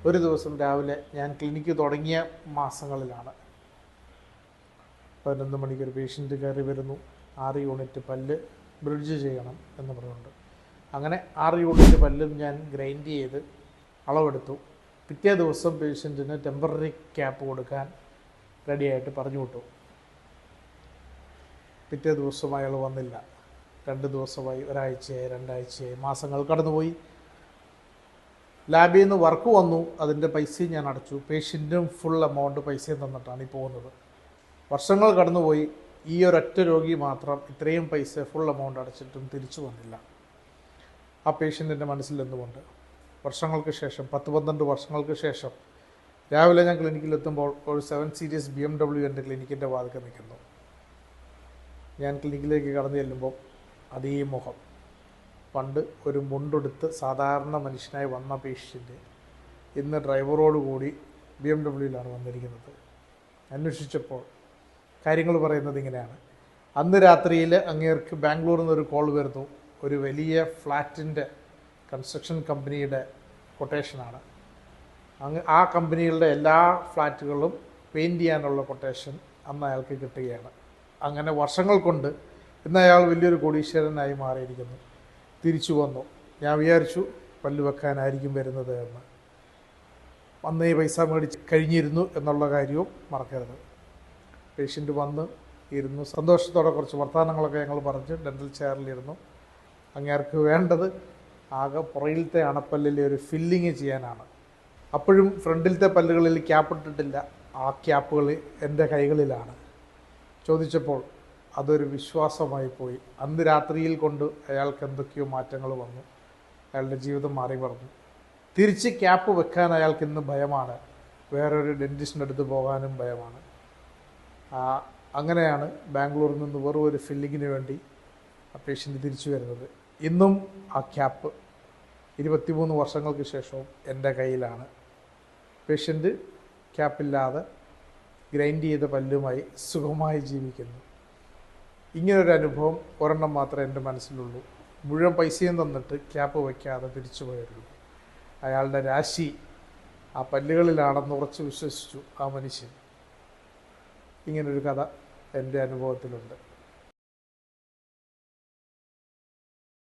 ഒരു ദിവസം രാവിലെ ഞാൻ ക്ലിനിക്ക് തുടങ്ങിയ മാസങ്ങളിലാണ് 11 മണിക്കൊരു പേഷ്യൻ്റ് കയറി വരുന്നു. 6 യൂണിറ്റ് പല്ല് ബ്രിഡ്ജ് ചെയ്യണം എന്ന് പറഞ്ഞുകൊണ്ട് അങ്ങനെ 6 യൂണിറ്റ് പല്ലും ഞാൻ ഗ്രൈൻഡ് ചെയ്ത് അളവെടുത്തു. പിറ്റേ ദിവസം പേഷ്യൻറ്റിന് ടെമ്പററി ക്യാപ്പ് കൊടുക്കാൻ റെഡിയായിട്ട് പറഞ്ഞു വിട്ടു. പിറ്റേ ദിവസം അയാൾ വന്നില്ല. 2 ദിവസമായി, ഒരാഴ്ചയായി, 2 ആഴ്ചയായി, മാസങ്ങൾ കടന്നുപോയി. ലാബിൽ നിന്ന് വർക്ക് വന്നു, അതിൻ്റെ പൈസയും ഞാൻ അടച്ചു. പേഷ്യൻറ്റും ഫുൾ എമൗണ്ട് പൈസയും തന്നിട്ടാണ് ഈ പോകുന്നത്. വർഷങ്ങൾ കടന്നുപോയി. ഈ ഒരൊറ്റ രോഗി മാത്രം ഇത്രയും പൈസ ഫുൾ എമൗണ്ട് അടച്ചിട്ടും തിരിച്ചു വന്നില്ല. ആ പേഷ്യൻറ്റിൻ്റെ മനസ്സിൽ എന്തുകൊണ്ട് വർഷങ്ങൾക്ക് ശേഷം 10-12 വർഷങ്ങൾക്ക് ശേഷം രാവിലെ ഞാൻ ക്ലിനിക്കിലെത്തുമ്പോൾ ഒരു 7 സീരീസ് BMW എൻ്റെ ക്ലിനിക്കിൻ്റെ വാതിൽക്കൽ നിൽക്കുന്നു. ഞാൻ ക്ലിനിക്കിലേക്ക് കടന്നു ചെല്ലുമ്പോൾ അതേ മുഖം, പണ്ട് ഒരു മുണ്ടെടുത്ത് സാധാരണ മനുഷ്യനായി വന്ന പേഷ്യൻ്റ് ഇന്ന് ഡ്രൈവറോട് കൂടി BMWയിലാണ് വന്നിരിക്കുന്നത്. അന്വേഷിച്ചപ്പോൾ കാര്യങ്ങൾ പറയുന്നത് ഇങ്ങനെയാണ്. അന്ന് രാത്രിയിൽ അങ്ങേർക്ക് ബാംഗ്ലൂരിൽ നിന്നൊരു കോൾ വരുന്നു. ഒരു വലിയ ഫ്ലാറ്റിൻ്റെ കൺസ്ട്രക്ഷൻ കമ്പനിയുടെ കൊട്ടേഷനാണ്. ആ കമ്പനികളുടെ എല്ലാ ഫ്ലാറ്റുകളും പെയിൻറ്റ് ചെയ്യാനുള്ള കൊട്ടേഷൻ അന്ന് അയാൾക്ക് കിട്ടുകയാണ്. അങ്ങനെ വർഷങ്ങൾ കൊണ്ട് ഇന്ന് അയാൾ വലിയൊരു കോടീശ്വരനായി മാറിയിരിക്കുന്നു. തിരിച്ചു വന്നു. ഞാൻ വിചാരിച്ചു പല്ല് വെക്കാനായിരിക്കും വരുന്നത് എന്ന്. വന്ന് ഈ പൈസ മേടിച്ച് കഴിഞ്ഞിരുന്നു എന്നുള്ള കാര്യവും മറക്കരുത്. പേഷ്യൻ്റ് വന്ന് ഇരുന്നു. സന്തോഷത്തോടെ കുറച്ച് വർത്തമാനങ്ങളൊക്കെ ഞങ്ങൾ പറഞ്ഞ് ഡെൻ്റൽ ചെയറിലിരുന്നു. അങ്ങേർക്ക് വേണ്ടത് ആകെ പുറയിലത്തെ അണപ്പല്ലിലെ ഒരു ഫില്ലിങ് ചെയ്യാനാണ്. അപ്പോഴും ഫ്രണ്ടിലത്തെ പല്ലുകളിൽ ക്യാപ്പ് ഇട്ടിട്ടില്ല. ആ ക്യാപ്പുകൾ എൻ്റെ കൈകളിലാണ്. ചോദിച്ചപ്പോൾ അതൊരു വിശ്വാസമായി പോയി. അന്ന് രാത്രിയിൽ കൊണ്ട് അയാൾക്ക് എന്തൊക്കെയോ മാറ്റങ്ങൾ വന്നു. അയാളുടെ ജീവിതം മാറി പറഞ്ഞു. തിരിച്ച് ക്യാപ്പ് വെക്കാൻ അയാൾക്ക് ഇന്ന് ഭയമാണ്. വേറൊരു ഡെൻറ്റിസ്റ്റിൻ്റെ അടുത്ത് പോകാനും ഭയമാണ്. അങ്ങനെയാണ് ബാംഗ്ലൂരിൽ നിന്ന് വെറും ഒരു ഫില്ലിങ്ങിന് വേണ്ടി ആ പേഷ്യൻ്റ് തിരിച്ചു വരുന്നത്. ഇന്നും ആ ക്യാപ്പ് 23 വർഷങ്ങൾക്ക് ശേഷവും എൻ്റെ കയ്യിലാണ്. പേഷ്യൻ്റ് ക്യാപ്പില്ലാതെ ഗ്രൈൻഡ് ചെയ്ത പല്ലുമായി സുഖമായി ജീവിക്കുന്നു. ഇങ്ങനൊരു അനുഭവം ഒരെണ്ണം മാത്രമേ എൻ്റെ മനസ്സിലുള്ളൂ. മുഴുവൻ പൈസയും തന്നിട്ട് ക്യാപ്പ് വയ്ക്കാതെ തിരിച്ചു പോയുള്ളൂ. അയാളുടെ രാശി ആ പല്ലുകളിലാണെന്ന് ഉറച്ച് വിശ്വസിച്ചു ആ മനുഷ്യൻ. ഇങ്ങനൊരു കഥ എൻ്റെ അനുഭവത്തിലുണ്ട്.